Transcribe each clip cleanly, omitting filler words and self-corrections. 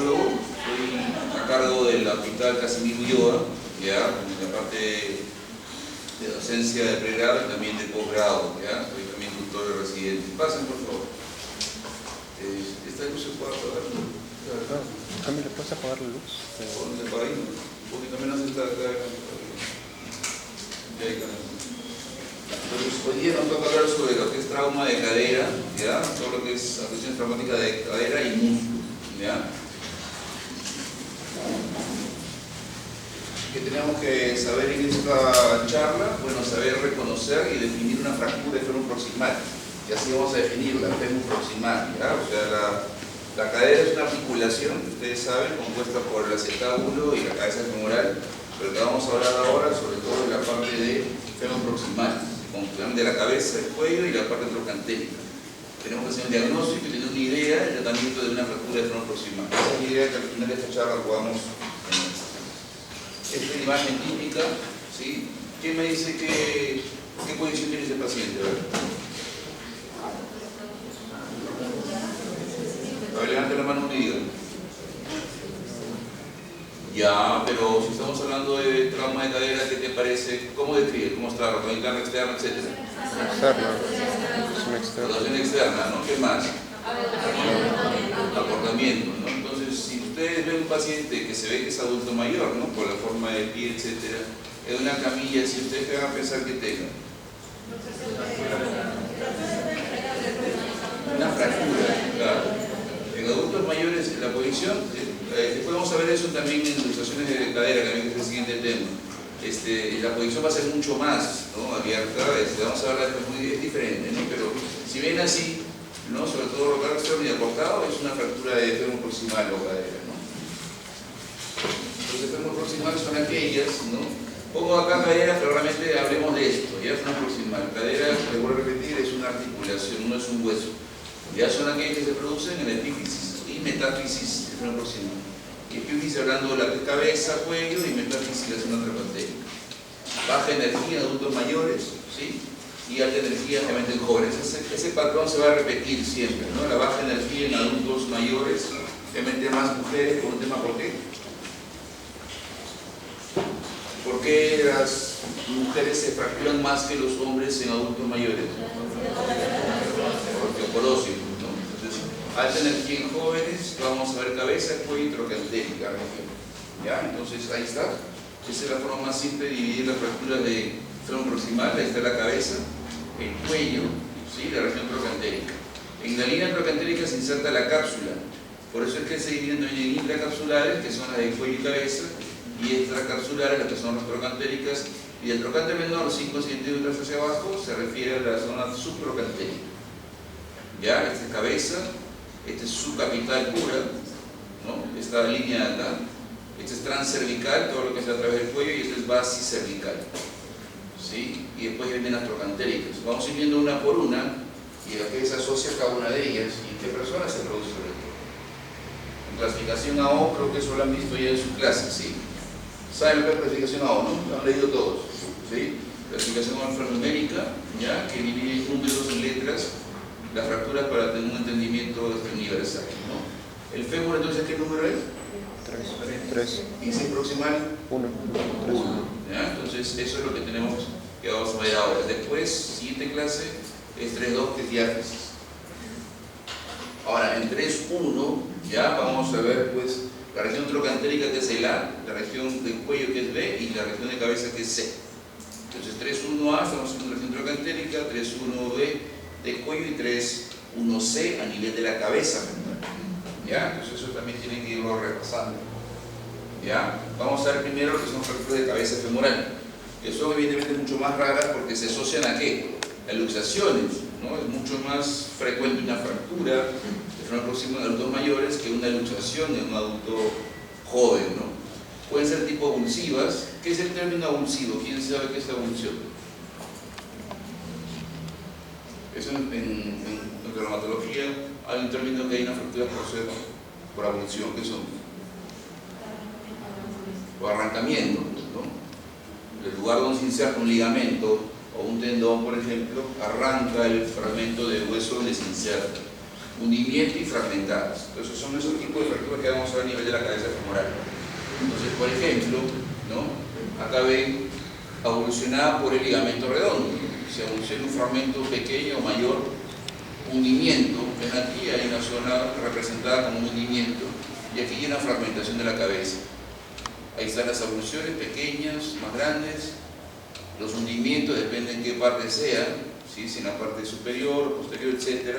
traumatólogo, estoy a cargo del Hospital Casimiro Ulloa, ya, en la parte de docencia de pregrado y también de posgrado, ya, soy también tutor de residentes. Pasen, por favor. ¿Esta luz se puede apagar? ¿También le puedes apagar la luz? Ponle para ahí, un poquito menos está acá. Entonces, hoy día nos toca hablar sobre lo que es trauma de cadera, ¿ya? Todo lo que es afección traumática de cadera y músculo, ¿ya? ¿Qué tenemos que saber en esta charla? Bueno, saber reconocer y definir una fractura de fémur proximal. Y así vamos a definirla, fémur proximal, ¿ya? O sea, la cadera es una articulación, ustedes saben, compuesta por el acetábulo y la cabeza femoral, pero que vamos a hablar ahora sobre todo de la parte de fémur proximal, de la cabeza, el cuello y la parte trocantérica. Tenemos que hacer un diagnóstico y tener una idea del tratamiento de una fractura de fémur proximal. Esa es la idea que al final de esta charla podamos tener. Esta es la imagen típica, ¿sí? ¿Quién me dice qué posición tiene ese paciente? A ver, levante la mano y diga. Ya, pero si estamos hablando de trauma de cadera, ¿qué te parece? ¿Cómo describe? ¿Cómo está? ¿Rotación interna, externa, etcétera? Externa. Rotación externa, ¿no? ¿Qué más? Acortamiento, ¿no? Entonces, si ustedes ven un paciente que se ve que es adulto mayor, ¿no? Por la forma de pie, etcétera, en una camilla, si ustedes te van a pensar que tenga una fractura, claro. En adultos mayores, la posición, después vamos a ver eso también en ilustraciones de cadera, también es el siguiente tema. La posición va a ser mucho más, ¿no? Abierta, vamos a hablar es diferente, ¿no? Pero si ven así, ¿no? Sobre todo rotar externo y acortado, es una fractura de fémur proximal o cadera, ¿no? Entonces, fémur proximal son aquellas, ¿no? Pongo acá cadera, pero realmente hablemos de esto, ya es una proximal. Cadera, le vuelvo a repetir, es una articulación, no es un hueso. Ya son aquellas que se producen en epífisis y metáfisis, es una proximal. Epífisis hablando de la cabeza, cuello, y metáfisis la zona trocantérica. Baja energía en adultos mayores, ¿sí? Y alta energía obviamente en jóvenes. Ese patrón se va a repetir siempre, ¿no? La baja energía en adultos mayores, obviamente más mujeres, por un tema ¿por qué? ¿Por qué las mujeres se fracturan más que los hombres en adultos mayores? Por osteoporosis, ¿no? Entonces, alta energía en jóvenes, vamos a ver cabeza, cuello y trocantérica, ¿ya? Entonces, ahí está. Esa es la forma más simple de dividir las fracturas de fémur proximal. Ahí está la cabeza, el cuello, ¿sí? La región trocantérica. En la línea trocantérica se inserta la cápsula. Por eso es que se dividen en intracapsulares, que son las de cuello y cabeza, y extracapsulares, las que son las trocantéricas. Y el trocante menor, 5 centímetros hacia abajo, se refiere a la zona subtrocantérica. ¿Ya? Esta es cabeza, esta es subcapital pura, ¿no? Esta línea de acá. Este es transcervical, todo lo que está a través del cuello, y este es basicervical, ¿sí? Y después vienen las trocantéricas. Vamos a ir viendo una por una y a qué se asocia cada una de ellas y en qué personas se produce sobre todo. En clasificación AO, creo que eso lo han visto ya en su clase, ¿sí? ¿Saben lo que es clasificación AO, no? Lo han leído todos, ¿sí? Clasificación alfanumérica, ¿ya? Que divide en números y letras las fracturas para tener un entendimiento universal, ¿no? El fémur, entonces, ¿qué número es? 3. ¿Y si proximal? 1. 1. Entonces, eso es lo que tenemos que vamos a ver ahora. Después, siguiente clase, es 3.2, que es diáfisis. Ahora, en 3.1, ya vamos a ver, pues, la región trocantérica, que es el A, la región del cuello, que es B, y la región de cabeza, que es C. Entonces, 3.1A, estamos en la región trocantérica, 3.1B de cuello y 3.1C a nivel de la cabeza. ¿Ya? Entonces eso también tienen que irlo repasando. ¿Ya? Vamos a ver primero lo que son fracturas de cabeza femoral, que son evidentemente mucho más raras porque se asocian a ¿qué? A luxaciones, ¿no? Es mucho más frecuente una fractura de fémur proximal en adultos mayores que una luxación en un adulto joven, ¿no? Pueden ser tipo avulsivas. ¿Qué es el término avulsivo? ¿Quién sabe qué es la avulsión? Eso en traumatología hay un término que hay una fractura por avulsión, ¿qué son? Por arrancamiento, ¿no? El lugar donde se inserta un ligamento o un tendón, por ejemplo, arranca el fragmento de hueso donde se inserta. hundimiento y fragmentadas. Entonces son esos tipos de fracturas que vamos a ver a nivel de la cabeza femoral. Entonces, por ejemplo, ¿no? Acá ven evolucionada por el ligamento redondo. Se evoluciona un fragmento pequeño o mayor, hundimiento. Ven aquí, hay una zona representada como un hundimiento y aquí hay una fragmentación de la cabeza. Ahí están las evoluciones pequeñas, más grandes. Los hundimientos dependen en qué parte sea, ¿sí? Si en la parte superior, posterior, etc.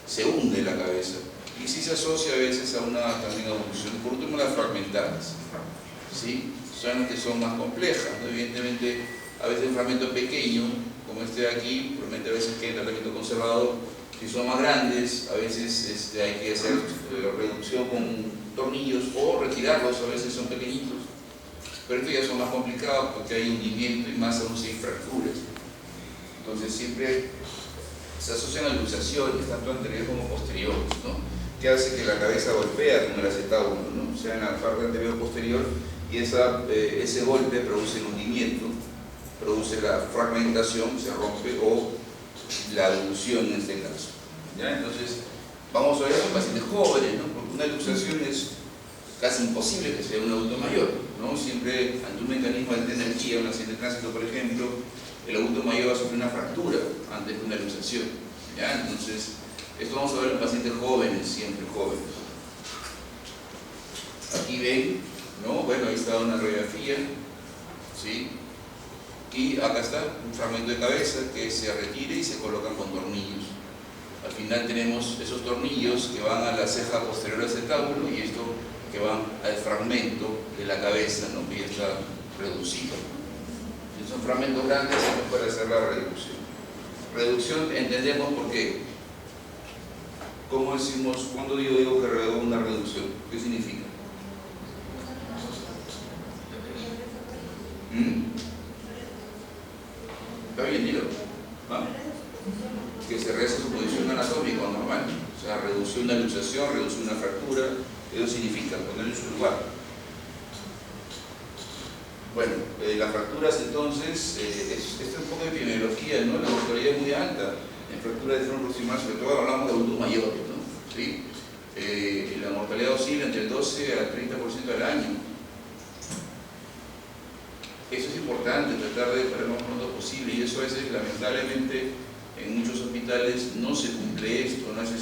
Se hunde la cabeza. Y sí se asocia a veces a una también evolución. Por último, las fragmentadas, ¿sí? Son las que son más complejas, ¿no? Evidentemente, a veces un fragmento pequeño, como este de aquí, probablemente a veces queda tratamiento conservador. Si son más grandes, a veces hay que hacer reducción con tornillos o retirarlos, a veces son pequeñitos. Pero estos ya son más complicados porque hay hundimiento y más aún si hay fracturas. Entonces siempre se asocian a luxaciones, tanto anteriores como posteriores, ¿no? Que hace que la cabeza golpea con el acetábulo, ¿no? O sea, en la parte anterior o posterior, y ese golpe produce el hundimiento, produce la fragmentación, se rompe, o la aducción en este caso. ¿Ya? Entonces, vamos a ver en pacientes jóvenes, ¿no? Porque una luxación es casi imposible que sea un adulto mayor, ¿no? Siempre, ante un mecanismo de energía, un accidente de tránsito, por ejemplo, el adulto mayor va a sufrir una fractura antes que una luxación. ¿Ya? Entonces, esto vamos a ver en pacientes jóvenes, siempre jóvenes. Aquí ven, ¿no? Bueno, ahí está una radiografía, ¿sí? Y acá está un fragmento de cabeza que se retira y se colocan con tornillos. Al final tenemos esos tornillos que van a la ceja posterior del acetábulo y esto que van al fragmento de la cabeza, ¿no? Que ya está reducido. Si son fragmentos grandes, se puede hacer la reducción. Reducción entendemos por qué. ¿Cómo decimos? ¿Cuándo yo digo que hago una reducción? ¿Qué significa? ¿Está bien, dilo? ¿Ah? Que se reza su posición anatómica normal. O sea, reducción de una luxación, reducción de una fractura. Eso significa ponerlo en su lugar. Bueno, las fracturas entonces, esto es un poco de epidemiología, ¿no? La mortalidad es muy alta en fracturas de frenum proximal, sobre todo hablamos de adultos mayores, ¿no? ¿Sí? La mortalidad oscila entre el 12 al 30% al año. Eso es importante, tratar de parar lo más pronto posible, y eso a veces, lamentablemente, en muchos hospitales no se cumple esto, ¿no? Si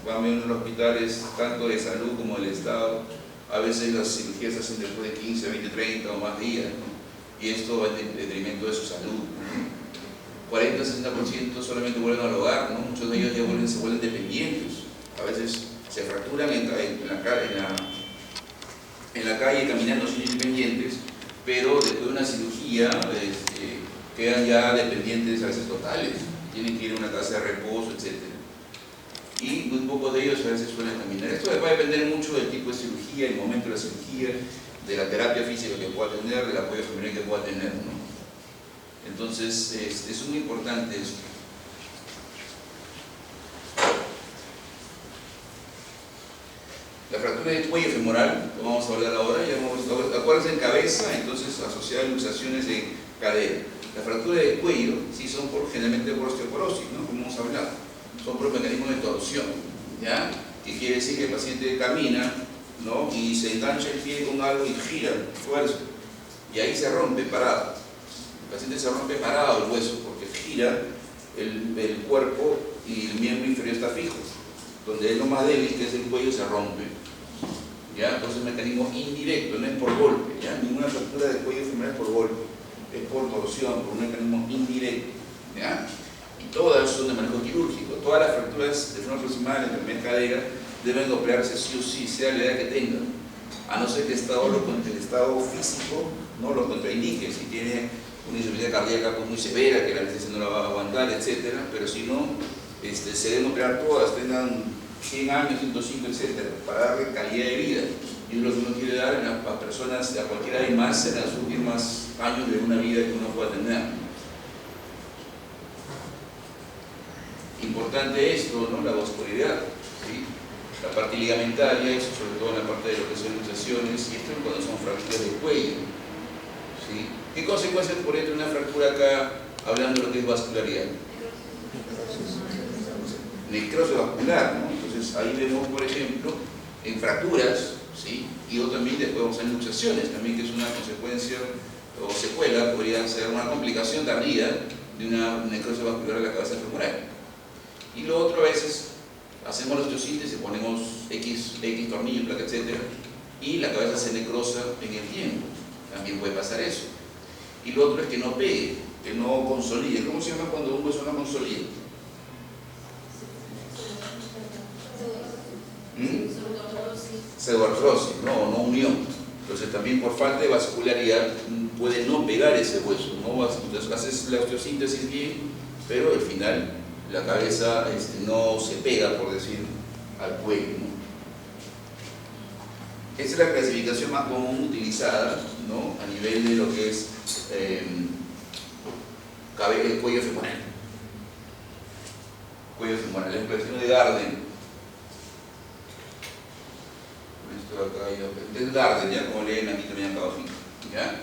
van viendo los hospitales, tanto de salud como del Estado, a veces las cirugías se hacen después de 15, 20, 30 o más días, ¿no? Y esto va en detrimento de su salud, ¿no? 40-60% solamente vuelven al hogar, ¿no? Muchos de ellos ya se vuelven dependientes, a veces se fracturan en la calle caminando sin independientes, pero después de una cirugía quedan ya dependientes a veces totales, tienen que ir a una casa de reposo, etc. Y muy pocos de ellos a veces suelen caminar. Esto va a depender mucho del tipo de cirugía, el momento de la cirugía, de la terapia física que pueda tener, del apoyo familiar que pueda tener, ¿no? Entonces, es muy importante eso. La fractura del cuello femoral, lo vamos a hablar ahora, acuérdense en cabeza, entonces asociada a luxaciones de cadera. La fractura del cuello, sí, son generalmente por osteoporosis, ¿no? Como hemos hablado, son por mecanismos de torsión, ¿ya? Que quiere decir que el paciente camina, ¿no? Y se engancha el pie con algo y gira, fuerza, y ahí se rompe parado. El paciente se rompe parado el hueso porque gira el cuerpo y el miembro inferior está fijo. Donde es lo más débil, que es el cuello, se rompe. ¿Ya? Entonces, mecanismo indirecto, no es por golpe. ¿Ya? Ninguna fractura del cuello femoral es por golpe, es por torsión, por un mecanismo indirecto. ¿Ya? Y todas son de manejo quirúrgico. Todas las fracturas de frenum proximal, enfermedad cadera, deben operarse sí o sí, sea la edad que tengan. A no ser que el estado físico no lo contraindique. Si tiene una insuficiencia cardíaca muy severa, que la anestesia no la va a aguantar, etc. Pero si no, se deben operar todas, tengan 100 años, 105, etc., para darle calidad de vida. Y es lo que uno quiere dar a personas, a cualquiera de más, en los últimos años de una vida que uno pueda tener. Importante esto, ¿no? La vascularidad, ¿sí? La parte ligamentaria, eso sobre todo en la parte de lo que son luxaciones, y esto es cuando son fracturas del cuello, ¿sí? ¿Qué consecuencias por ejemplo una fractura acá, hablando de lo que es vascularidad? Necrosis vascular, ¿no? Entonces ahí vemos, por ejemplo, en fracturas, ¿sí? Y o también después vamos a ver luxaciones, también, que es una consecuencia o secuela, podría ser una complicación tardía de una necrosis vascular de la cabeza femoral. Y lo otro, a veces hacemos la osteosíntesis, ponemos X tornillos, placa, etc. Y la cabeza se necrosa en el tiempo. También puede pasar eso. Y lo otro es que no pegue, que no consolide. ¿Cómo se llama cuando un hueso no consolida? Pseudoartrosis, no unión. Entonces también por falta de vascularidad puede no pegar ese hueso, ¿no? Entonces haces la osteosíntesis bien, pero al final la cabeza no se pega, por decir, al cuello, ¿no? Esa es la clasificación más común utilizada, ¿no? A nivel de lo que es el cuello femoral. Cuello femoral, la expresión de Gardner. Esto acá es Gardner, ya como leen aquí también acá abajo, ¿ya?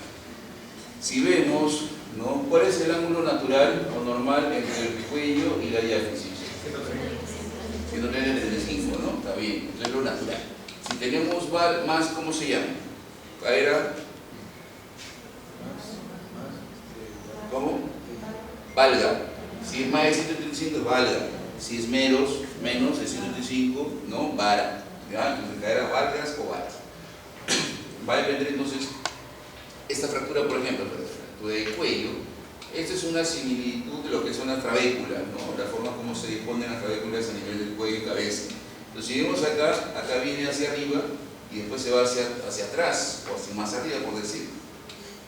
Si vemos, ¿no? ¿Cuál es el ángulo natural o normal entre el cuello y la diáfisis? 135, ¿no? Está bien, esto es lo natural. Si tenemos más, ¿cómo se llama? Cadera. ¿Cómo? Valga. Si es más de 135 es valga. Si es menos de 135, ¿no? Vara. ¿Ya? Entonces cadera, valgas o varas. Va a depender entonces, esta fractura, por ejemplo, de cuello, esta es una similitud de lo que son las trabéculas, ¿no? La forma como se disponen las trabéculas a nivel del cuello y cabeza. Entonces, si vemos acá viene hacia arriba y después se va hacia atrás, o hacia más arriba, por decir.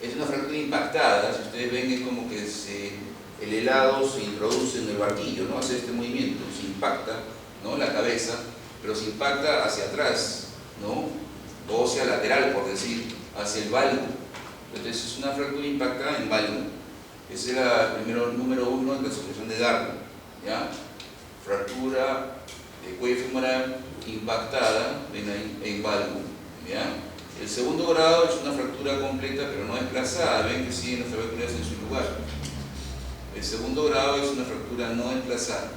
Es una fractura impactada. Si ustedes ven, es como que el helado se introduce en el barquillo, ¿no? Hace este movimiento, se impacta, ¿no? La cabeza, pero se impacta hacia atrás, ¿no? O hacia lateral, por decir, hacia el valgo. Entonces es una fractura impactada en valgo. Ese era el número 1 en la clasificación de Gardner, ¿ya? Fractura de cuello femoral impactada en valgo, ¿ya? El segundo grado es una fractura completa pero no desplazada. Ven que siguen las trabéculas en su lugar. El segundo grado es una fractura no desplazada,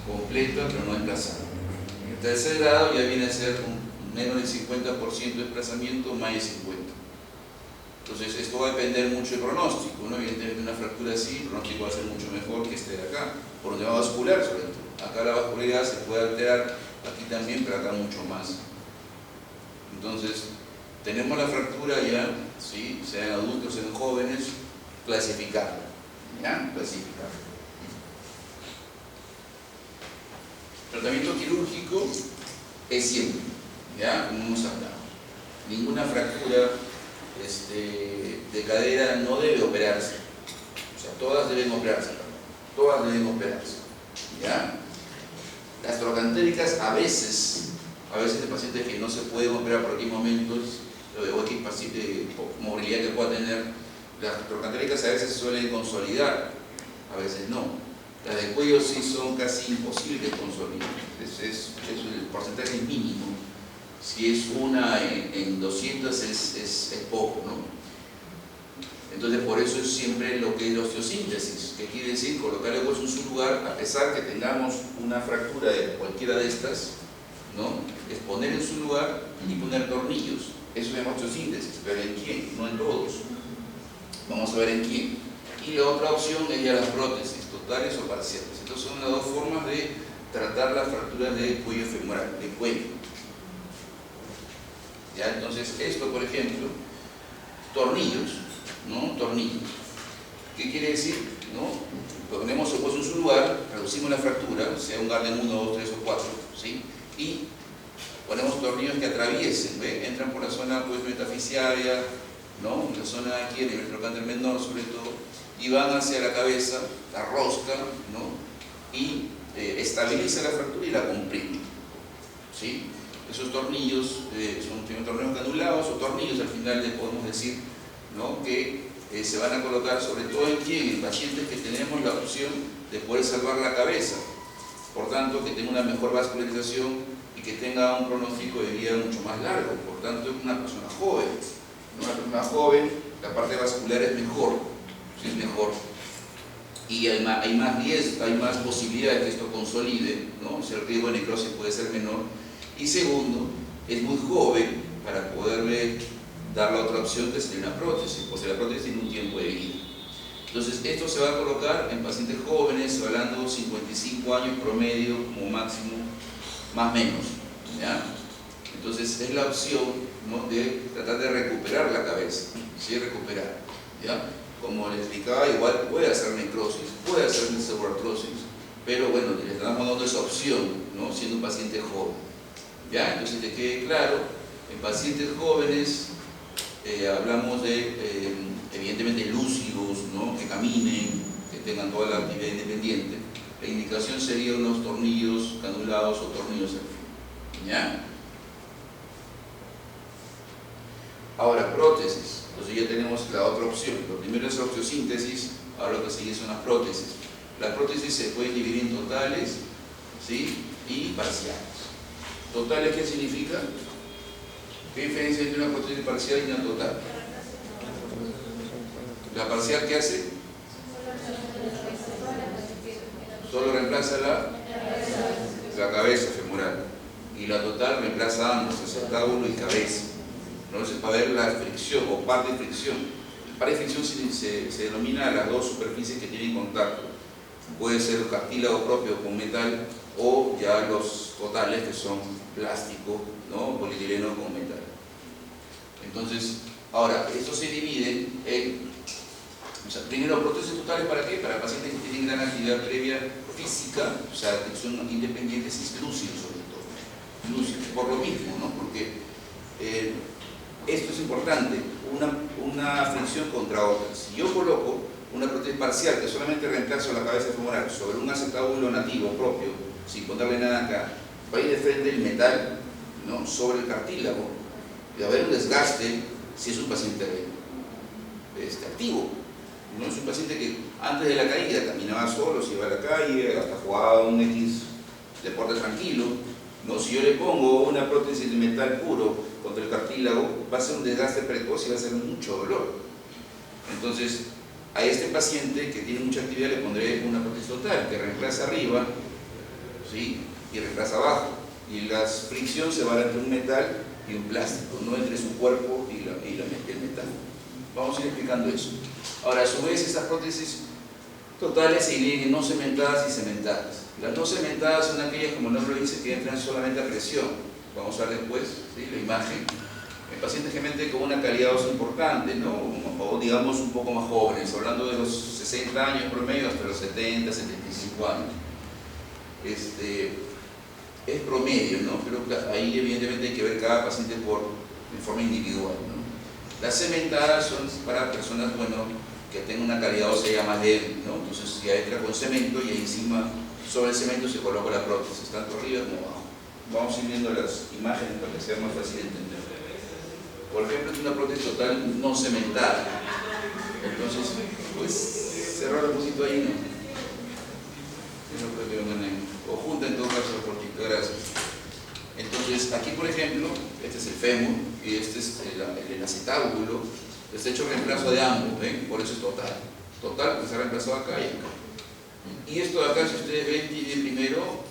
completa pero no desplazada. El tercer grado ya viene a ser menos del 50% de desplazamiento, más del 50%. Entonces esto va a depender mucho del pronóstico, ¿no? Evidentemente una fractura así, el pronóstico va a ser mucho mejor que este de acá, por donde va vascular sobre todo. Acá la vascularidad se puede alterar, aquí también, pero acá mucho más. Entonces, tenemos la fractura ya, ¿sí? Sea en adultos, en jóvenes, clasificada, ¿ya? Clasificada. Tratamiento quirúrgico es siempre, ¿ya? Como hemos hablado. Ninguna fractura de cadera no debe operarse. O sea, todas deben operarse. Todas deben operarse, ¿ya? Las trocantéricas a veces de pacientes que no se pueden operar por aquí momentos, o aquí movilidad que pueda tener, las trocantéricas a veces suelen consolidar, a veces no. Las de cuello sí son casi imposibles de consolidar. El porcentaje es mínimo. Si es una en 200 es poco, ¿no? Entonces por eso es siempre lo que es la osteosíntesis, que quiere decir colocar el hueso en su lugar, a pesar que tengamos una fractura de cualquiera de estas, ¿no? Es poner en su lugar y poner tornillos. Eso se llama osteosíntesis, pero ¿en quién? No en todos. Vamos a ver en quién. Y la otra opción es ya las prótesis, totales o parciales. Estas son las dos formas de tratar las fracturas de cuello femoral, de cuello. ¿Ya? Entonces, esto, por ejemplo, tornillos, ¿no? Tornillos. ¿Qué quiere decir? ¿No? Ponemos el hueso en su lugar, reducimos la fractura, sea un Gardner 1, 2, 3 o 4, ¿sí? Y ponemos tornillos que atraviesen, ¿ve? Entran por la zona pues, metafisiaria, ¿no? La zona aquí, a nivel trocánter menor sobre todo, y van hacia la cabeza, la rosca, ¿no? Y estabiliza la fractura y la comprime, ¿sí? Esos tornillos son tornillos granulados o tornillos, al final les podemos decir, ¿no? Que se van a colocar sobre todo en pacientes que tenemos la opción de poder salvar la cabeza, por tanto que tenga una mejor vascularización y que tenga un pronóstico de vida mucho más largo. Por tanto, es una persona joven. Una persona joven, la parte vascular es mejor, ¿sí? Es mejor. y hay más riesgo, hay más posibilidad de que esto consolide, ¿no? O sea, el riesgo de necrosis puede ser menor. Y segundo, es muy joven para poderle dar la otra opción que sería una prótesis, porque la prótesis tiene un tiempo de vida. Entonces, esto se va a colocar en pacientes jóvenes, hablando 55 años promedio como máximo, más o menos, ¿ya? Entonces, es la opción, ¿no?, de tratar de recuperar la cabeza, ¿sí? Recuperar, ¿ya? Como les explicaba, igual puede hacer necrosis, puede hacer pseudoartrosis, pero bueno, le estamos dando esa opción, ¿no?, siendo un paciente joven, ¿ya? Entonces, que quede claro, en pacientes jóvenes hablamos de, evidentemente, lúcidos, ¿no?, que caminen, que tengan toda la actividad independiente. La indicación sería unos tornillos canulados o tornillos al fin, ¿ya? Ahora, prótesis. Entonces ya tenemos la otra opción. Lo primero es la osteosíntesis, ahora lo que sigue son las prótesis. Las prótesis se pueden dividir en totales, ¿sí?, y parciales. ¿Totales qué significa? ¿Qué diferencia entre una prótesis parcial y una total? ¿La parcial qué hace? Solo reemplaza la cabeza femoral. Y la total reemplaza ambos, acetábulo y cabeza. Entonces, para ver la fricción o par de fricción. El par de fricción se denomina las dos superficies que tienen contacto. Puede ser cartílago propio con metal o ya los totales que son plástico, ¿no?, polietileno con metal. Entonces, ahora, esto se divide en, o sea, primero, prótesis totales, ¿para qué? Para pacientes que tienen gran actividad previa física, o sea, que son independientes y lúcidos sobre todo. Lúcidos, por lo mismo, ¿no? Porque esto es importante, una fricción contra otra. Si yo coloco una prótesis parcial que solamente reemplazo la cabeza femoral sobre un acetábulo nativo propio, sin ponerle nada acá, va a ir de frente el metal, ¿no?, sobre el cartílago, y va a haber un desgaste si es un paciente activo. No es un paciente que antes de la caída caminaba solo, se iba a la calle, hasta jugaba un X deporte tranquilo, ¿no? Si yo le pongo una prótesis de metal puro contra el cartílago, va a ser un desgaste precoz y va a ser mucho dolor. Entonces, a este paciente que tiene mucha actividad le pondré una prótesis total que reemplaza arriba, ¿sí?, y reemplaza abajo. Y la fricción se va a dar entre un metal y un plástico, no entre su cuerpo y el metal. Vamos a ir explicando eso. Ahora, a su vez, estas prótesis totales se dividen en no cementadas y cementadas. Las no cementadas son aquellas, como el nombre dice, que entran solamente a presión. Vamos a ver después, ¿sí?, la imagen. En pacientes generalmente con una calidad ósea importante, ¿no?, o digamos un poco más jóvenes, hablando de los 60 años promedio hasta los 70, 75 años. Es promedio, ¿no?, pero ahí evidentemente hay que ver cada paciente en forma individual, ¿no? Las cementadas son para personas, bueno, que tengan una calidad ósea ya más débil, ¿no? Entonces ya entra con cemento y ahí encima, sobre el cemento, se coloca la prótesis, tanto arriba como abajo. Vamos a ir viendo las imágenes para que sea más fácil de entender. Por ejemplo, es una prótesis total no cementada. Entonces, pues, cerrar un poquito ahí, ¿no? No creo que lo manejen. O junta en todo caso el cortito, gracias. Entonces, aquí por ejemplo, este es el fémur y este es el acetábulo. Está hecho reemplazo de ambos, ¿ven? Por eso es total. Total, pues se ha reemplazado acá y acá. Y esto de acá, si ustedes ven, tiene primero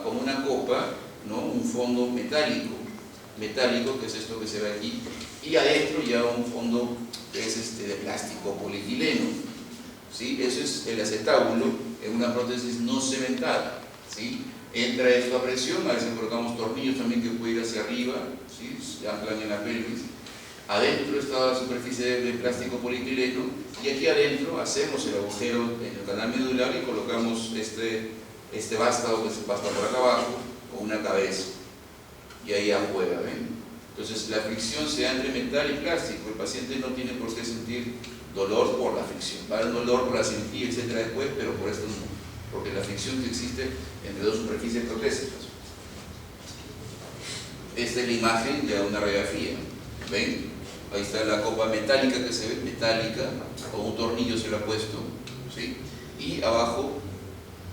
como una copa, ¿no?, un fondo metálico, que es esto que se ve aquí, y adentro ya un fondo que es de plástico polietileno, ¿sí? Eso es el acetábulo en una prótesis no cementada, ¿sí? Entra esto a presión, a veces colocamos tornillos también que puede ir hacia arriba, ¿sí?, se anclan en la pelvis. Adentro está la superficie de plástico polietileno y aquí adentro hacemos el agujero en el canal medular y colocamos este vástago que se pasa por acá abajo o una cabeza y ahí afuera, ¿ven? Entonces la fricción se da entre metal y plástico. El paciente no tiene por qué sentir dolor por la fricción, va a haber dolor por la cirugía, etcétera, después, pero por esto no, porque la fricción que existe entre dos superficies protésicas. Esta es la imagen de una radiografía, ¿ven? Ahí está la copa metálica que se ve, metálica, con un tornillo se lo ha puesto, ¿sí? Y abajo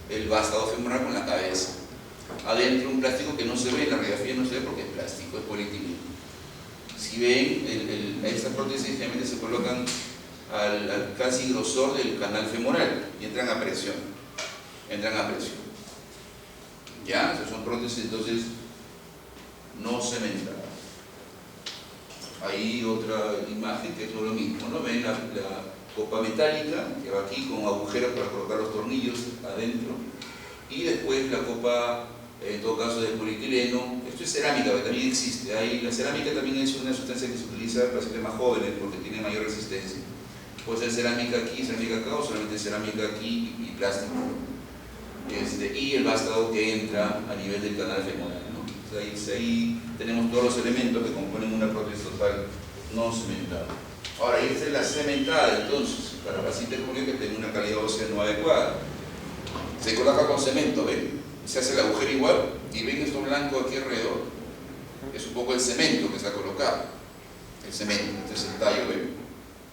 el vástago femoral con la cabeza. Adentro un plástico que no se ve, en la radiografía no se ve porque es plástico, es polietileno. Si ven, estas prótesis generalmente se colocan al casi grosor del canal femoral y entran a presión. ¿Ya? Esas son prótesis entonces no cementadas. Ahí otra imagen que es lo mismo, ¿no? Ven la copa metálica que va aquí con agujeros para colocar los tornillos adentro, y después la copa, en todo caso, de polietileno. Esto es cerámica, que también existe. La cerámica también es una sustancia que se utiliza para pacientes más jóvenes porque tiene mayor resistencia. Puede ser cerámica aquí, cerámica acá, o solamente cerámica aquí y plástico. Y el vástago que entra a nivel del canal femoral, ¿no? Entonces, ahí tenemos todos los elementos que componen una prótesis total no cementada. Ahora, esta es la cementada, entonces, para pacientes con que tienen una calidad ósea no adecuada. Se coloca con cemento, ¿ven? Se hace el agujero igual, y ven esto blanco aquí alrededor. Es un poco el cemento que se ha colocado. El cemento, este es el tallo, ¿ven?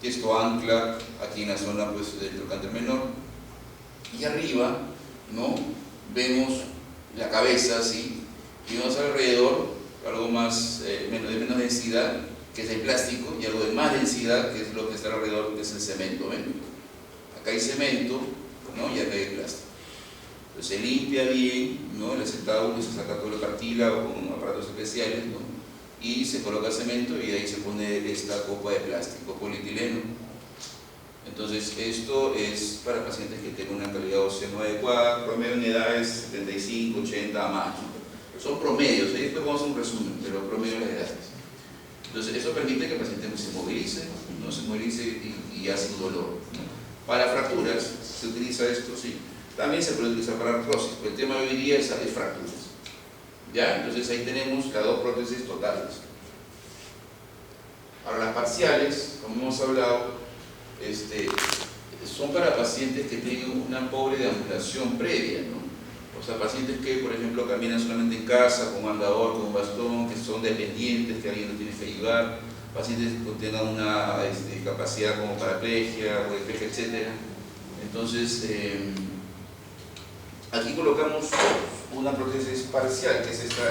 Y esto ancla aquí en la zona, pues, del trocánter menor. Y arriba, ¿no? Vemos la cabeza así, y vemos alrededor algo más, de menos densidad, que es el plástico, y algo de más densidad, que es lo que está alrededor, que es el cemento, ¿ven? Acá hay cemento, ¿no? Y acá hay plástico. Entonces se limpia bien, ¿no? El acetábulo, se saca todo el cartílago con aparatos especiales, ¿no? Y se coloca cemento y ahí se pone esta copa de plástico, polietileno. Entonces esto es para pacientes que tienen una calidad ósea no adecuada, promedio en edades 75, 80 a más, ¿no? Son promedios, ahí después vamos a hacer un resumen, pero promedio de las edades. Entonces eso permite que el paciente se movilice, no se movilice y hace un dolor, ¿no? Para fracturas se utiliza esto, sí. También se puede utilizar para artrosis, pero el tema de hoy día es fracturas. ¿Ya? Entonces ahí tenemos las dos prótesis totales. Ahora las parciales, como hemos hablado, son para pacientes que tienen una pobre deambulación previa, ¿no? O sea, pacientes que, por ejemplo, caminan solamente en casa, con un andador, con un bastón, que son dependientes, que alguien los tiene que ayudar, pacientes que tengan una capacidad como paraplegia, cuadriplegia, etc. Entonces, aquí colocamos una prótesis parcial, que es esta.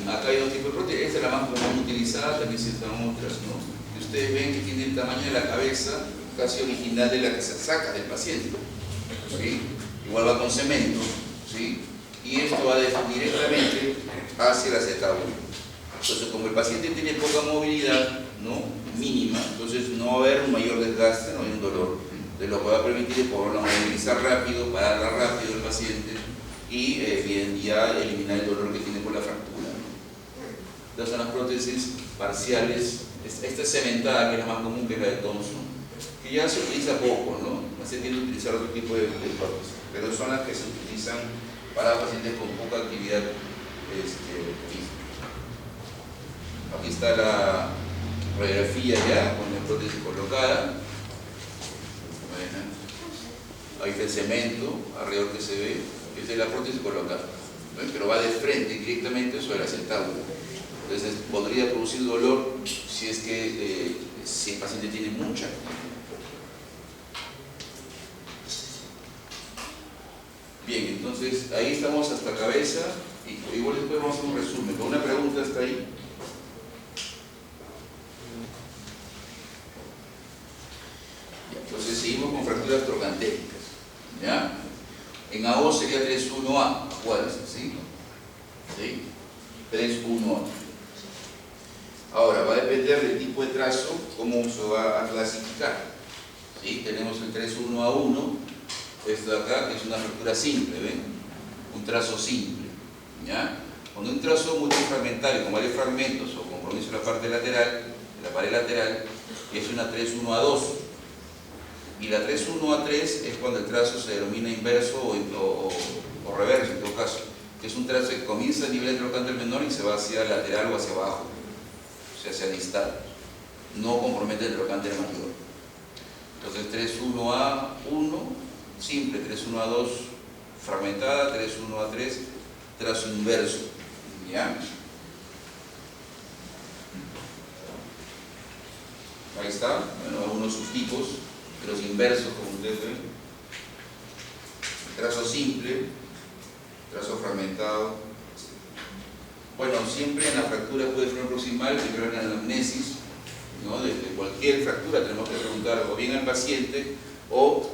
Acá hay dos tipos de prótesis. Esta es la más común utilizada, también se usan otras, ¿no? Y ustedes ven que tiene el tamaño de la cabeza casi original de la que se saca del paciente, ¿sí? Igual va con cemento, ¿sí? Y esto va directamente hacia el acetábulo. Entonces, como el paciente tiene poca movilidad, ¿no? Mínima, entonces no va a haber un mayor desgaste, no hay un dolor. De lo que va a permitir es poderlo movilizar rápido, pararla rápido el paciente y bien, ya eliminar el dolor que tiene por la fractura, ¿no? Estas son las prótesis parciales. Esta es cementada, que es la más común, que es la de Thompson, que ya se utiliza poco, ¿no? No se tiende a utilizar otro tipo de prótesis, pero son las que se utilizan para pacientes con poca actividad física. Aquí está la radiografía ya con la prótesis colocada. Bueno, ahí está el cemento alrededor que se ve. Esta es la prótesis colocada, ¿no? Pero va de frente directamente sobre el acetábulo. Entonces podría producir dolor si es que si el paciente tiene mucha actividad. Bien, entonces ahí estamos hasta cabeza, y igual después vamos a hacer un resumen. Con una pregunta hasta ahí. Entonces seguimos con fracturas trocantéricas, ¿ya? En AO sería 3-1A, acuérdense, ¿sí? ¿Sí? 3-1A. Ahora, va a depender del tipo de trazo, cómo se va a clasificar, ¿sí? Tenemos el 3-1A1, esto de acá, que es una fractura simple, ¿ven? Un trazo simple, ¿ya? Cuando un trazo multifragmentario con varios fragmentos o compromiso en la parte lateral, en la pared lateral, es una 3-1A2. Y la 3-1A3 es cuando el trazo se denomina inverso o reverso, en todo caso, que es un trazo que comienza a nivel del trocánter menor y se va hacia lateral o hacia abajo, o sea, hacia distal. No compromete el trocánter mayor. Entonces 3-1A1, simple, 3-1A2, fragmentada, 3-1A3, trazo inverso. ¿Ya? Ahí está, bueno, algunos subtipos. Los inversos, como ustedes ven, trazo simple, trazo fragmentado, Bueno, siempre en la fractura puede ser proximal, primero en la anamnesis, ¿no? De cualquier fractura tenemos que preguntar o bien al paciente o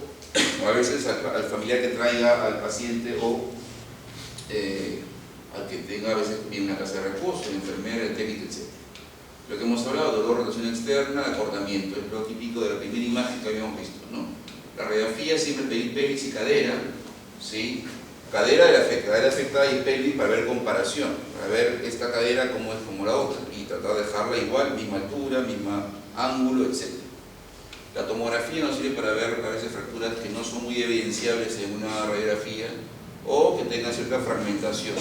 a veces al familiar que traiga al paciente o al que tenga a veces viene una casa de reposo, el enfermera, el técnico, etc. Lo que hemos hablado, dolor, rotación externa, acortamiento, es lo típico de la primera imagen que habíamos visto, ¿no? La radiografía siempre pelvis y cadera, ¿sí? Cadera afectada y pelvis para ver comparación, para ver esta cadera cómo es como la otra y tratar de dejarla igual, misma altura, misma ángulo, etc. La tomografía nos sirve para ver a veces fracturas que no son muy evidenciables en una radiografía o que tengan cierta fragmentación.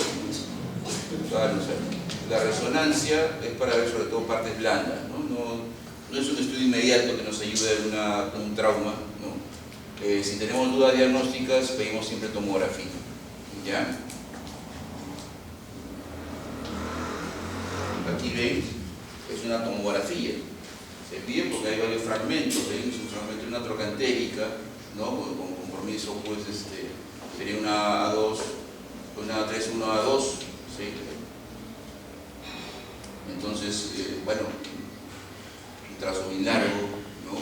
La resonancia es para ver sobre todo partes blandas, no es un estudio inmediato que nos ayude a ver un trauma, ¿no? Si tenemos dudas diagnósticas pedimos siempre tomografía, ¿ya? Aquí ven, es una tomografía, se pide porque hay varios fragmentos, ¿ven? Es un fragmento de una trocantérica, ¿no? Con compromiso pues sería una A2, una 3-1-A2, ¿sí? Entonces, bueno, un trazo muy largo, ¿no?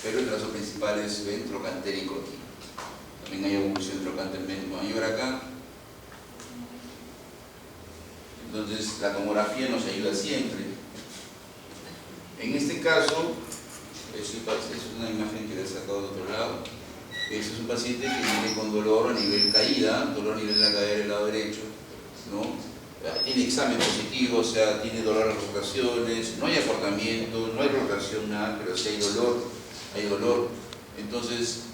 Pero el trazo principal es trocantérico aquí. También hay evolución trocante mayor acá. Entonces, la tomografía nos ayuda siempre. En este caso, es una imagen que le he sacado de otro lado. Este es un paciente que viene con dolor a nivel caída, dolor a nivel de la cadera del lado derecho, ¿no? Tiene examen positivo, o sea, tiene dolor a las rotaciones, no hay acortamiento, no hay rotación nada, pero sí hay dolor. Entonces,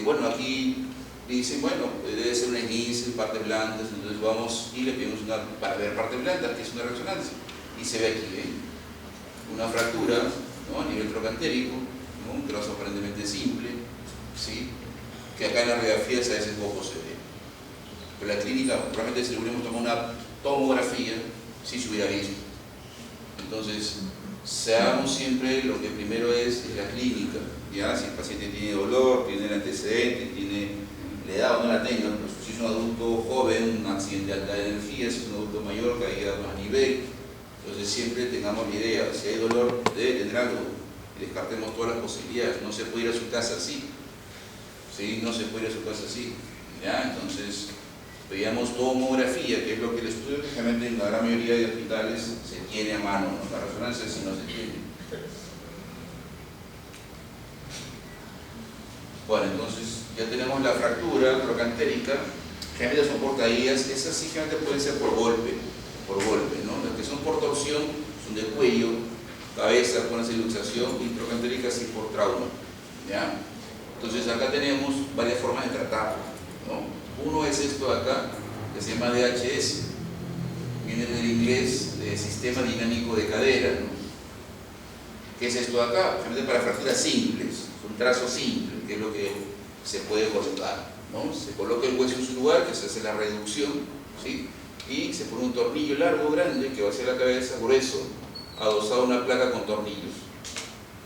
bueno, aquí dicen, bueno, debe ser una esguince, partes blandas, entonces vamos y le pedimos para ver partes blandas, que es una resonancia, y se ve aquí, una fractura, ¿no? A nivel trocantérico, ¿no? Un trazo aparentemente simple, ¿sí? Que acá en las radiografías a veces poco se ve. Pero en la clínica, probablemente si le hubiéramos tomado una tomografía, sí se hubiera visto. Entonces, seamos siempre lo que primero es la clínica, ¿ya? Si el paciente tiene dolor, tiene el antecedente, tiene la edad o no la tenga, pues, si es un adulto joven, un accidente de alta energía, si es un adulto mayor, caída a nivel. Entonces, siempre tengamos la idea, si hay dolor, debe tener algo, y descartemos todas las posibilidades. No se puede ir a su casa así, ¿sí? No se puede ir a su casa así, ¿ya? Entonces, veíamos tomografía, que es lo que el estudio que generalmente en la gran mayoría de hospitales se tiene a mano, ¿no? La resonancia sí no se tiene. Bueno, entonces ya tenemos la fractura trocantérica, generalmente son por caídas, esas sí generalmente pueden ser por golpe, ¿no? Las que son por torsión son de cuello, cabeza, con esa luxación, y trocantérica sí por trauma, ¿ya? Entonces acá tenemos varias formas de tratarlo, ¿no? Uno es esto de acá, que se llama DHS, viene del inglés de Sistema Dinámico de Cadera, ¿no? ¿Qué es esto de acá? Generalmente para fracturas simples, un trazo simple, que es lo que se puede colocar, ¿no? Se coloca el hueso en su lugar, que se hace la reducción, ¿sí? Y se pone un tornillo largo, grande, que va hacia la cabeza, grueso, adosado a una placa con tornillos.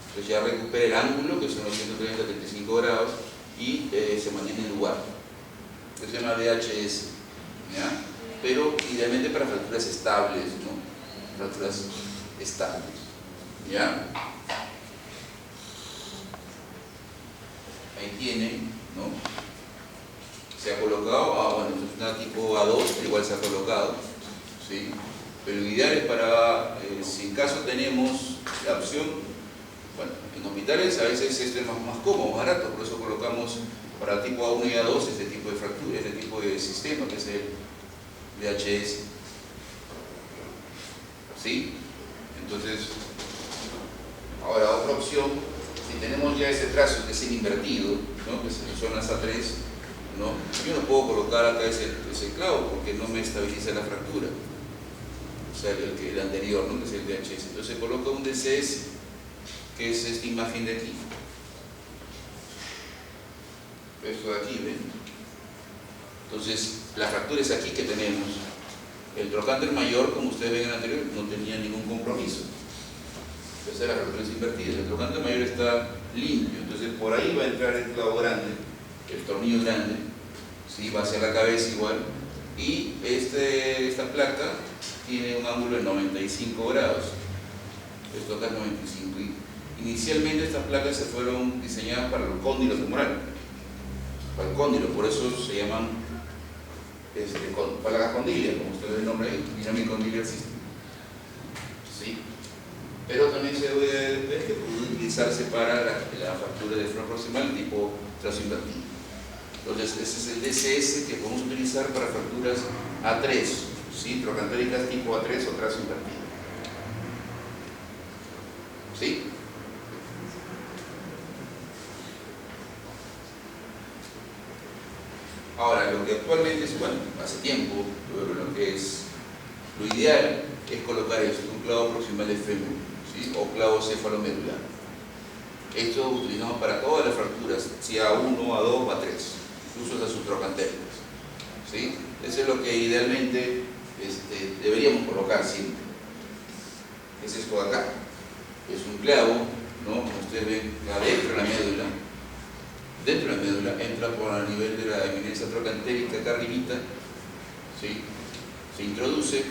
Entonces ya recupera el ángulo, que son los 130-35 grados, y se mantiene en el lugar. Que se llama DHS, ¿ya? Pero idealmente para fracturas estables, ¿no? Fracturas estables, ¿ya? Ahí tienen, ¿no? Se ha colocado, bueno, es una tipo A2, pero igual se ha colocado, ¿sí? Pero lo ideal es para, si en caso tenemos la opción, bueno, en hospitales a veces esto es más cómodo, más barato, por eso colocamos para tipo A1 y A2 este tipo de fractura, este tipo de sistema que es el DHS, ¿sí? Entonces, ahora otra opción, si tenemos ya ese trazo que es el invertido, ¿no? Que son las A3, ¿no? Yo no puedo colocar acá ese clavo porque no me estabiliza la fractura, o sea, el anterior, ¿no? Que es el DHS. Entonces se coloca un DCS, que es esta imagen de aquí. Esto de aquí, ¿ven? Entonces, la fractura es aquí que tenemos. El trocánter mayor, como ustedes ven en el anterior, no tenía ningún compromiso. Entonces la fractura es invertida. El trocánter mayor está limpio. Entonces, por ahí va a entrar el clavo grande, el tornillo grande, ¿sí? Va hacia la cabeza igual. Y esta placa tiene un ángulo de 95 grados. Esto acá es 95. Y inicialmente estas placas se fueron diseñadas para el cóndilo femoral. Para el cóndilo, por eso se llaman placas condilias, como ustedes ven el nombre ahí, Dynamic Condylar System. ¿Sí? Pero también se debe ver que puede utilizarse para la fractura de freno proximal tipo trazo invertido. Entonces, ese es el DCS que podemos utilizar para fracturas A3, ¿sí? Troncantéricas tipo A3 o trazo invertido. ¿Sí? Ahora, lo que actualmente es, bueno, hace tiempo, lo que es lo ideal es colocar esto, un clavo proximal de fémur, ¿sí? O clavo cefalomedular. Esto lo utilizamos para todas las fracturas, sea A1, A2 o A3, incluso las subtroncantéricas, ¿sí? Eso es lo que idealmente deberíamos colocar siempre. ¿Qué es esto de acá? Es un clavo, ¿no? Como ustedes ven, adentro de la médula. Dentro de la médula entra por el nivel de la eminencia troncantérica acá arribita, ¿sí? Se introduce,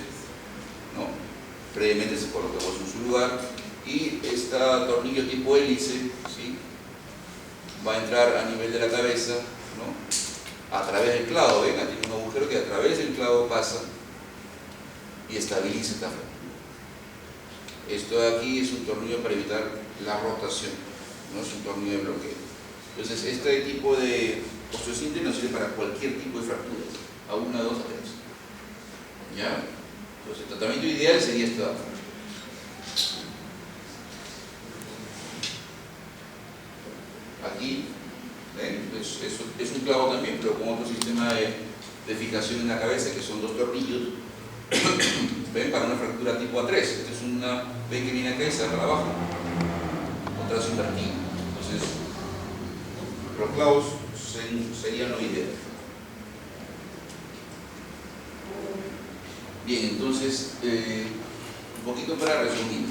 ¿no? Previamente se coloca en su lugar y este tornillo tipo hélice, ¿sí? Va a entrar a nivel de la cabeza, ¿no? A través del clavo, ven, aquí tiene un agujero que a través del clavo pasa y estabiliza esta fractura. Esto de aquí es un tornillo para evitar la rotación, no es un tornillo de bloqueo. Entonces, este tipo de osteosíntesis nos sirve para cualquier tipo de fracturas, A1, A2, A3. ¿Ya? Entonces, el tratamiento ideal sería esto de acá. Aquí, es un clavo también, pero con otro sistema de fijación en la cabeza, que son dos tornillos. ¿Ven? Para una fractura tipo A3. Esta es una, ven que viene acá y se para abajo. Con trazo invertido. Entonces, los clavos serían lo ideal. Bien, entonces, un poquito para resumir.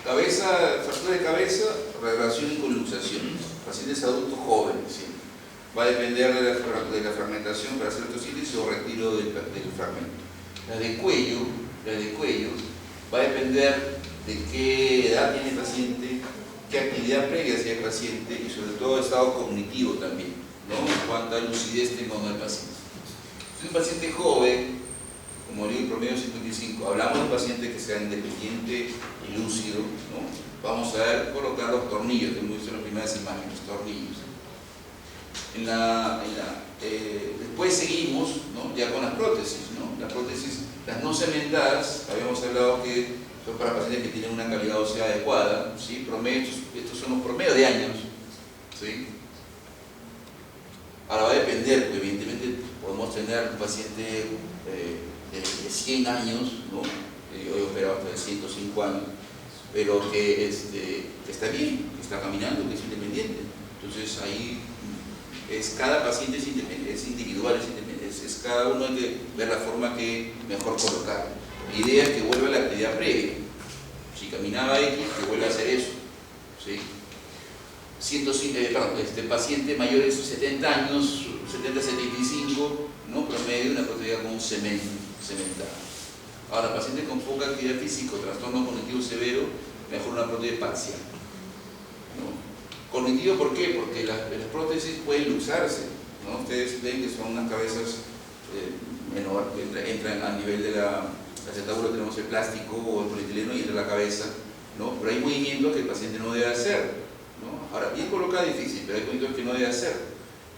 Fractura de cabeza, relación con luxación. Pacientes adultos jóvenes, ¿sí? Va a depender de la fragmentación para hacer osteosíntesis o retiro del fragmento. La de cuello va a depender de qué edad tiene el paciente, qué actividad previa hacía el paciente y sobre todo estado cognitivo también, ¿no? Cuánta lucidez tenga el paciente. Si es un paciente joven, como digo, el promedio 55, hablamos de un paciente que sea independiente y lúcido, ¿no? Vamos a colocar los tornillos, que hemos visto en las primeras imágenes, tornillos. Después seguimos, ¿no? Ya con las prótesis, ¿no? Las prótesis, las no cementadas, habíamos hablado que son para pacientes que tienen una calidad ósea adecuada, ¿sí? Estos son los promedios de años, ¿sí? Ahora va a depender, pues, evidentemente podemos tener un paciente de 100 años, ¿no? Yo he operado hasta de 105 años, pero que está bien, que está caminando, que es independiente. Entonces ahí cada paciente es individual, es cada uno hay que ver la forma que mejor colocar. La idea es que vuelva a la actividad previa. Si caminaba X, que vuelva a hacer eso, ¿sí? Paciente mayor de 70 años, 70-75, ¿no? Promedio, una prótesis con un cementada. Ahora, pacientes con poca actividad física, trastorno cognitivo severo, mejor una prótesis parcial, ¿no? Cognitivo, ¿por qué? Porque las prótesis pueden luxarse, ¿no? Ustedes ven que son unas cabezas menor, que entran a nivel de la acetábulo, tenemos el plástico o el polietileno y entra la cabeza, ¿no? Pero hay movimientos que el paciente no debe hacer, ¿no? Ahora, bien colocado es difícil, pero hay movimientos que no debe hacer.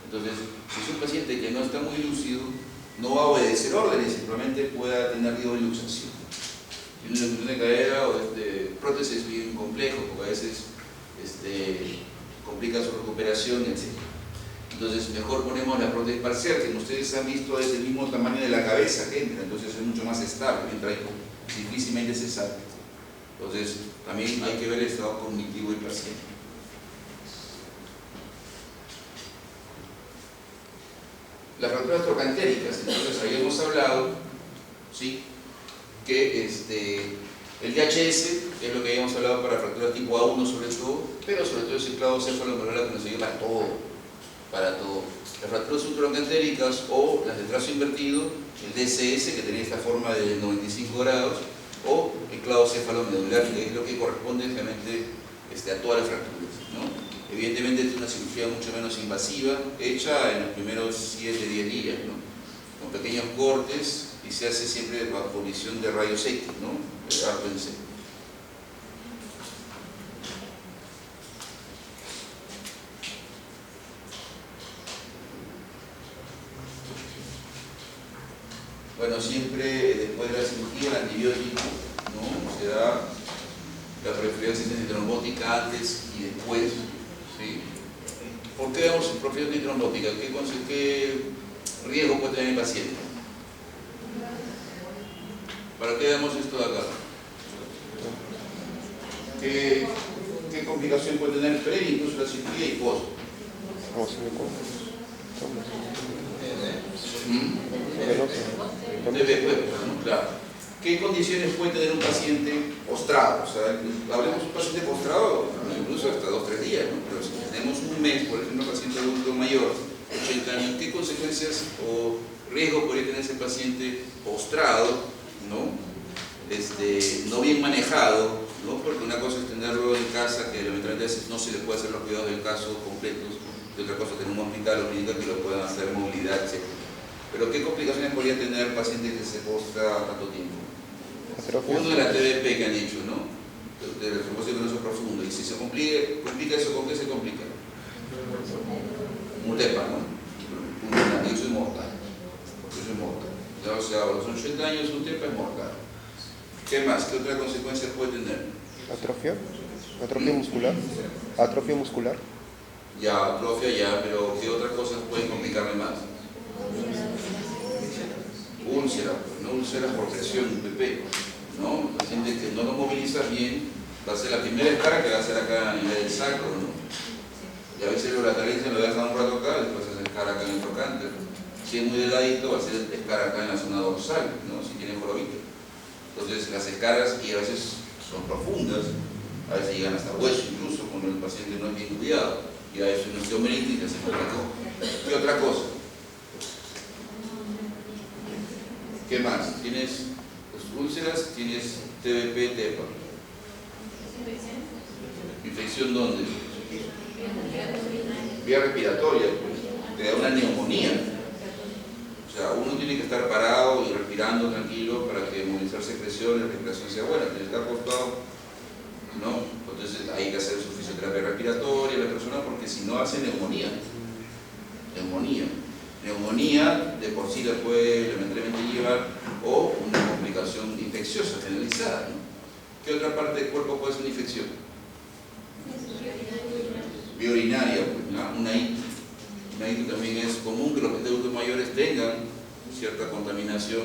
Entonces, si es un paciente que no está muy lúcido, no va a obedecer órdenes, simplemente pueda tener riesgo de luxación. Tiene una luxación de cadera o prótesis bien complejo, porque a veces complica su recuperación, etc. Entonces, mejor ponemos la prótesis parcial, que como ustedes han visto es del mismo tamaño de la cabeza que entra, entonces es mucho más estable, entra ahí, difícilmente se sale. Entonces, también hay que ver el estado cognitivo del paciente. Las fracturas troncantéricas, entonces habíamos hablado, ¿sí? Que el DHS es lo que habíamos hablado para fracturas tipo A1 sobre todo, pero sobre todo es el clavo cefalomedular que nos ayuda para todo. Las fracturas subtroncantéricas o las de trazo invertido el DCS, que tenía esta forma de 95 grados, o el clavo cefalomedular, que es lo que corresponde realmente a todas las fracturas, ¿no? Evidentemente es una cirugía mucho menos invasiva, hecha en los primeros 7-10 días, ¿no? Con pequeños cortes, y se hace siempre bajo visión de rayos X, ¿no? Arco en seco. Bueno, siempre después de la cirugía el antibiótico, ¿no? Se da la profilaxis antitrombótica antes y después, ¿sí? ¿Por qué damos profilaxis antitrombótica? ¿Qué riesgo puede tener el paciente? ¿Para qué damos esto de acá? ¿Qué complicación puede tener pre, incluso la cirugía y post? Claro. ¿Qué condiciones puede tener un paciente postrado? O sea, hablemos de un paciente postrado, incluso hasta 2-3 días, ¿no? Pero si tenemos un mes, por ejemplo, un paciente adulto mayor, 80 años, ¿qué consecuencias o riesgo podría tener ese paciente postrado, ¿no? No bien manejado, ¿no? Porque una cosa es tenerlo en casa, que lamentablemente a veces no se le puede hacer los cuidados del caso completos, y otra cosa es tener un hospital o clínica que lo puedan hacer, movilidad, etc. Pero ¿qué complicaciones podría tener el paciente que se postra tanto tiempo? Uno de la TBP que han dicho, ¿no? De la trombosis venosa profunda. Y si se complica eso, ¿con qué se complica? Un TEPA, ¿no? Y eso es mortal. Eso es mortal. Ya, o sea, a los 80 años un TEPA es mortal. ¿Qué más? ¿Qué otra consecuencia puede tener? ¿Atrofia? ¿Atrofia muscular? ¿Atrofia muscular? Ya, atrofia ya, pero ¿qué otras cosas pueden complicarme más? Úlcera, no úlceras por presión, PP, ¿no? El paciente que no lo moviliza bien va a ser la primera escara que va a ser acá a nivel del sacro, ¿no? Y a veces lo lateraliza, lo dejan un rato acá, después hace escara acá en el trocánter. Si es muy delgadito, va a ser escara acá en la zona dorsal, ¿no? Si tiene jorobito. Entonces las escaras, y a veces son profundas, a veces llegan hasta hueso incluso, cuando el paciente no es bien cuidado, y a veces una osteomelitis que se complicó. ¿Qué otra cosa? ¿Qué más? Tienes úlceras, tienes TBP, TEPA. ¿Infección dónde? Vía respiratoria, pues. Te da una neumonía. O sea, uno tiene que estar parado y respirando tranquilo para que movilizar secreción y la respiración sea buena. Tiene que estar acostado, ¿no? Entonces hay que hacer su fisioterapia respiratoria a la persona porque si no hace neumonía. Neumonía de por sí la puede lamentablemente llevar o una complicación infecciosa generalizada, ¿no? ¿Qué otra parte del cuerpo puede ser una infección? Biourinaria, pues, ¿no? Una ITU. Una ITU también es común que los adultos mayores tengan cierta contaminación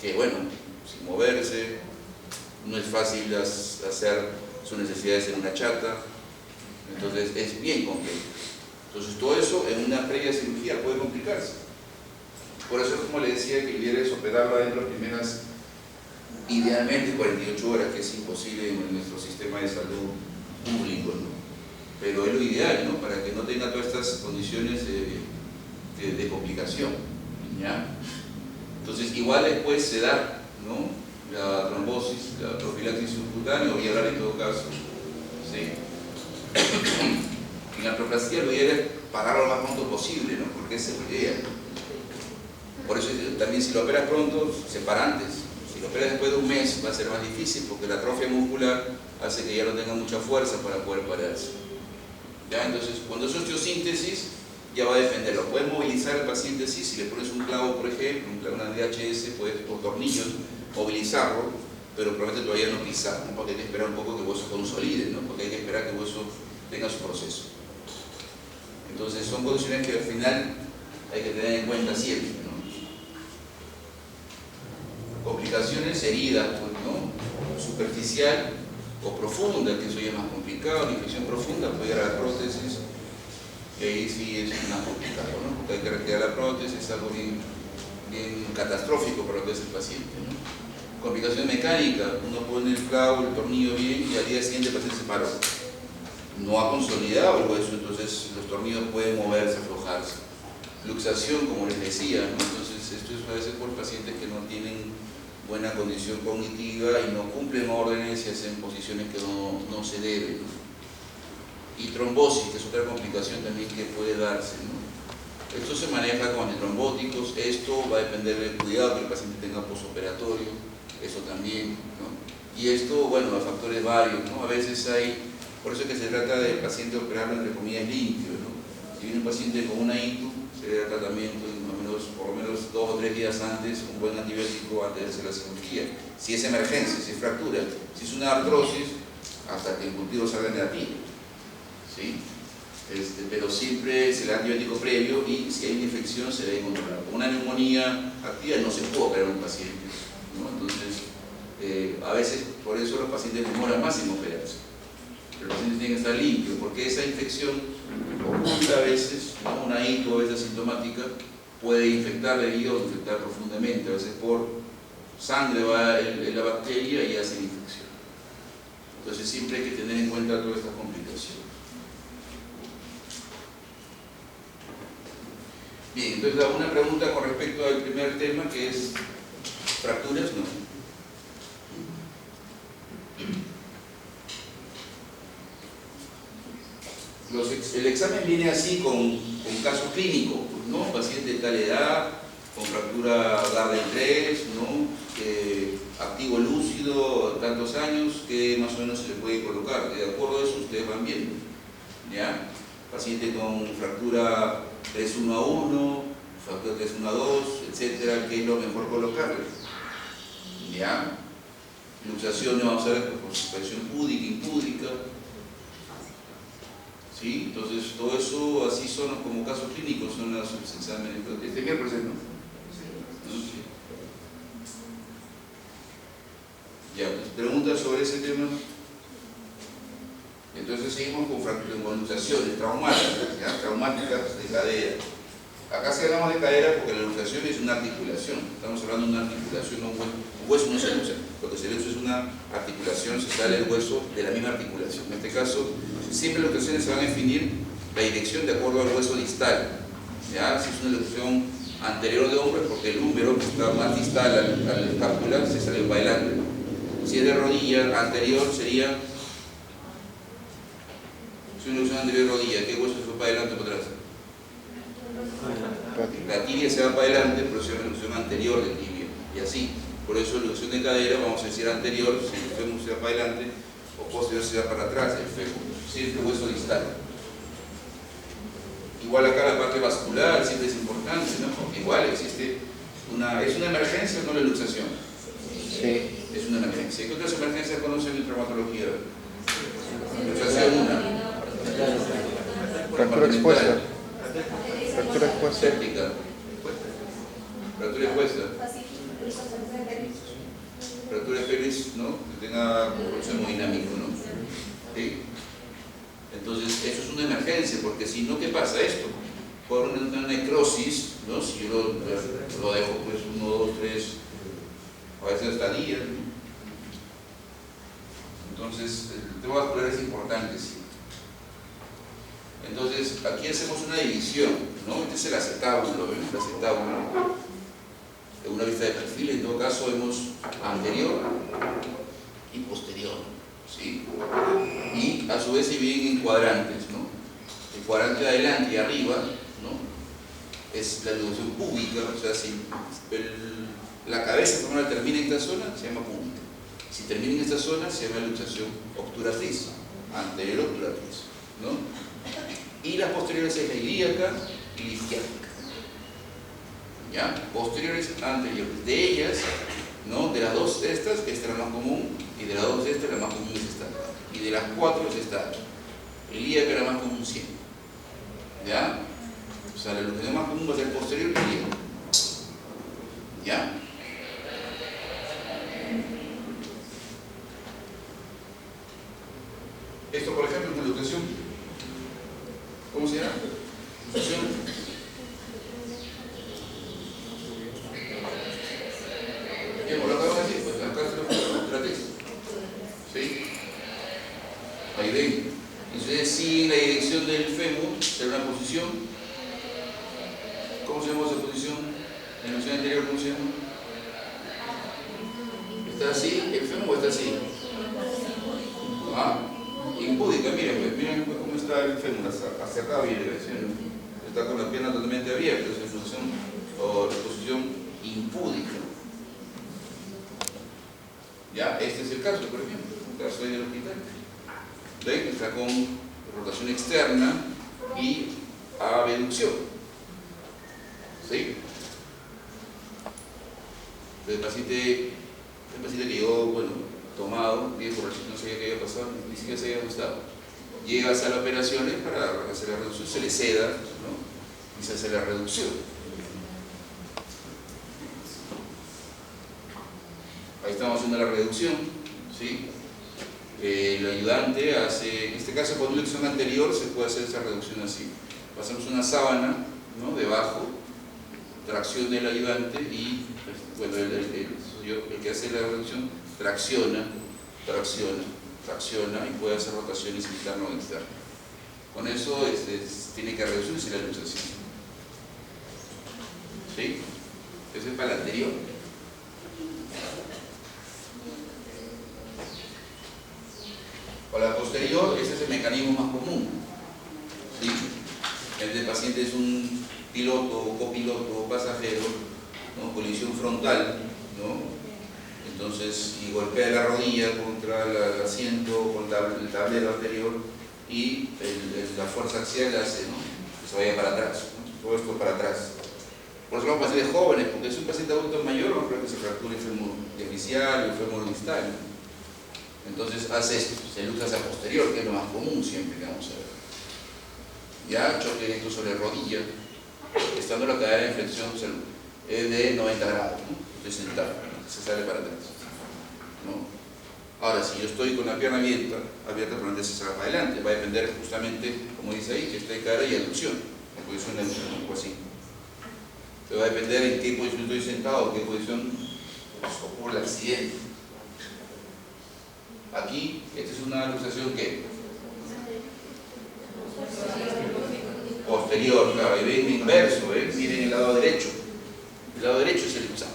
que, bueno, sin moverse, no es fácil hacer sus necesidades en una chata, entonces es bien complejo. Entonces todo eso en una previa cirugía puede complicarse. Por eso es como le decía que el ideal es operarlo adentro las primeras, idealmente 48 horas, que es imposible en nuestro sistema de salud público, ¿no? Pero es lo ideal, ¿no? Para que no tenga todas estas condiciones de complicación, ¿ya? Entonces igual después se da, ¿no? La trombosis, la profilaxis subcutánea o viral en todo caso, ¿sí? En la artroplastia lo ideal es pararlo lo más pronto posible, ¿no? Porque esa es la idea. Por eso también si lo operas pronto, se para antes. Si lo operas después de un mes va a ser más difícil porque la atrofia muscular hace que ya no tenga mucha fuerza para poder pararse. ¿Ya? Entonces, cuando es osteosíntesis, ya va a defenderlo. Puedes movilizar al paciente sí, si le pones un clavo, por ejemplo, una DHS, puedes por tornillos movilizarlo, pero probablemente todavía no pisar, ¿no? Porque hay que esperar un poco que el hueso consolide, ¿no? Porque hay que esperar que el hueso tenga su proceso. Entonces son condiciones que al final hay que tener en cuenta siempre, ¿no? Complicaciones, heridas, pues, ¿no? Superficial o profunda, que eso ya es más complicado. La infección profunda puede llegar a la prótesis, y ahí sí es más complicado, ¿no? Porque hay que retirar la prótesis, es algo bien catastrófico para lo que es el paciente, ¿no? Complicación mecánica, uno pone el clavo, el tornillo bien, y al día siguiente el paciente se paró. No ha consolidado el hueso, entonces los tornillos pueden moverse, aflojarse. luxación, como les decía, ¿no? Entonces esto es a veces por pacientes que no tienen buena condición cognitiva y no cumplen órdenes y hacen posiciones que no se deben, ¿no? Y trombosis, que es otra complicación también que puede darse, ¿no? Esto se maneja con antitrombóticos. Esto va a depender del cuidado que el paciente tenga posoperatorio, eso también, ¿no? Y esto, bueno, los factores varios, ¿no? A veces hay, por eso es que se trata del paciente operarlo entre comillas limpio, ¿no? Si viene un paciente con una ITU, se le da tratamiento por lo menos 2 o 3 días antes, un buen antibiótico antes de hacer la cirugía. Si es emergencia, si es fractura, si es una artrosis, hasta que el cultivo salga negativo, ¿sí? Pero siempre se le da antibiótico previo y si hay una infección se debe controlar. Con una neumonía activa no se puede operar a un paciente, ¿no? Entonces, a veces por eso los pacientes demoran más en operarse. El paciente tiene que estar limpio, porque esa infección oculta a veces, ¿no? Una ITU a veces asintomática puede infectar el hígado, infectar profundamente, a veces por sangre va la bacteria y hace la infección. Entonces siempre hay que tener en cuenta todas estas complicaciones. Bien, entonces una pregunta con respecto al primer tema, que es fracturas, ¿no? El examen viene así con caso clínico, ¿no? Paciente de tal edad, con fractura Gardner 3, ¿no? Activo lúcido, tantos años, que más o menos se le puede colocar. De acuerdo a eso ustedes van viendo, ¿ya? Paciente con fractura 3-1-1, fractura 3-1-2, etcétera, ¿qué es lo mejor colocarle? ¿Ya? Luxaciones, vamos a ver, por suspensión púdica, impúdica. ¿Sí? Entonces, todo eso, así son como casos clínicos, son los exámenes. Este miércoles, ¿no? Sí. Ya, pues, preguntas sobre ese tema. Entonces seguimos con luxaciones traumáticas, ¿ya? Traumáticas de cadera. Acá si hablamos de cadera porque la luxación es una articulación. Estamos hablando de una articulación, un hueso no se luxa. Lo que se luxa es una articulación, se sale el hueso de la misma articulación. En este caso, siempre las luxaciones se van a definir la dirección de acuerdo al hueso distal. ¿Ya? Si es una luxación anterior de hombro, porque el húmero que está más distal a la escápula se sale para adelante. Si es de rodilla, anterior sería. Si una luxación anterior de rodilla, ¿qué hueso se fue para adelante o para atrás? La tibia se va para adelante, pero se llama luxación anterior de tibia. Y así. Por eso la luxación de cadera, vamos a decir anterior, si el fémur se va para adelante, o posterior se va para atrás, el fémur. Siempre hueso distal. Igual acá la parte vascular siempre es importante, ¿no? Porque igual existe ¿es una emergencia o no la luxación? Sí. Es una emergencia. ¿Qué otras emergencias conocen en traumatología? Luxación 1. Fractura expuesta. Fractura expuesta. Séptica. Fractura expuesta. Fractura de pelvis, ¿no? Que tenga corrupción hemodinámico, ¿no? ¿Sí? Entonces, eso es una emergencia, porque si no, ¿qué pasa esto? Por una necrosis, ¿no? Si yo lo dejo, pues 1, 2, 3, a veces hasta días, ¿no? Entonces, el tema vascular es importante, sí. Entonces, aquí hacemos una división, ¿no? Este es el acetábulo, ¿ven? El acetábulo. En una vista de perfil, en todo caso, vemos anterior y posterior, ¿sí? Y a su vez se dividen en cuadrantes, ¿no? El cuadrante de adelante y arriba, ¿no? Es la luxación púbica, o sea, si la cabeza femoral termina en esta zona, se llama púbica. Si termina en esta zona, se llama luxación obturatriz, anterior obturatriz, ¿no? Y las posteriores es la ilíaca y la isquiática. ¿Ya? Posteriores, anteriores. De ellas, ¿no? De las dos estas, esta es la más común, y de las dos estas, la más común es esta. Y de las 4 es esta. Ilíaca es la más común siempre. ¿Ya? O sea, la luxación más común va a ser posterior y ilíaca. ¿Ya? Esto, por ejemplo, es una luxación. ¿Cómo se llama? Luxación. Lo acabo de decir, pues acá se lo traté. ¿Sí? Ahí ven. Entonces, si la dirección del fémur será una posición anterior, ¿cómo se llama? ¿Está así el fémur o está así? ¿Ah? Impúdica, miren cómo está el fémur, acercado y está con la pierna totalmente abierta, es en posición o posición impúdica. Ya, este es el caso, por ejemplo, el caso del hospital. ¿Ven? Está con rotación externa y abducción. ¿Sí? El paciente que llegó, bueno, tomado, bien borracho, no sabía qué había pasado, ni siquiera se había gustado. Llega a la sala de operaciones para hacer la reducción, se le seda, ¿no? Y se hace la reducción. Ahí estamos haciendo la reducción, ¿sí? El ayudante hace, en este caso con una lección anterior se puede hacer esta reducción así. Pasamos una sábana, ¿no?, debajo, tracción del ayudante y, bueno, el que hace la reducción tracciona y puede hacer rotaciones interna o externa. Con eso tiene que reducirse la luxación. ¿Sí? Eso es para el anterior. Para la posterior, ese es el mecanismo más común. ¿Sí? El paciente es un piloto, copiloto, pasajero, ¿no?, colisión frontal, ¿no? Entonces, y golpea la rodilla contra el asiento, contra el tablero anterior, y la fuerza axial hace, ¿no?, que se vaya para atrás, ¿no? Todo esto para atrás. Por eso los pacientes jóvenes, porque es un paciente adulto mayor, no creo que se fracture el fémur dificial o el fémur distal. Entonces hace esto, se luxa hacia posterior, que es lo más común siempre que vamos a ver. Ya, choque directo sobre rodilla, estando la cadera de flexión es de 90 grados, ¿no? Estoy sentado, se sale para atrás, ¿no? Ahora, si yo estoy con la pierna abierta, probablemente se salga para adelante, va a depender justamente, como dice ahí, que esté cadera y aducción, en posición neutra, algo así. Pero va a depender en qué posición estoy sentado, en qué posición ocurre el accidente. Aquí, esta es una luxación que posterior, claro, y ven inverso, miren el lado derecho. El lado derecho es el luxado,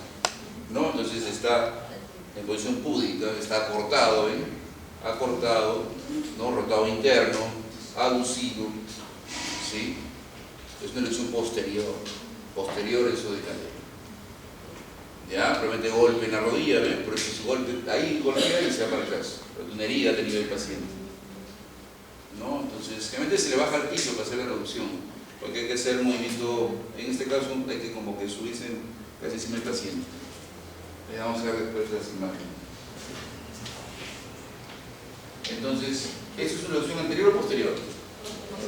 ¿no? Entonces está en posición púdica, está acortado, acortado, ¿no?, rotado interno, aducido, ¿sí? Es una luxación posterior eso de cadera. Ya, probablemente golpe en la rodilla, ¿ven? Por eso si golpe, ahí golpea y se va para atrás. Pero una herida ha tenido el paciente, ¿no? Entonces, generalmente se le baja al piso para hacer la reducción, porque hay que hacer movimiento, en este caso hay que como que subirse casi encima del paciente. Vamos a ver después las imágenes. Entonces, ¿eso es una reducción anterior o posterior?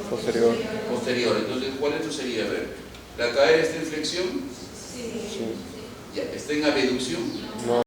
Posterior. Posterior. Entonces, ¿cuál esto sería? A ver, ¿la cadera está en flexión? Sí. Ya, ¿está en abducción? No.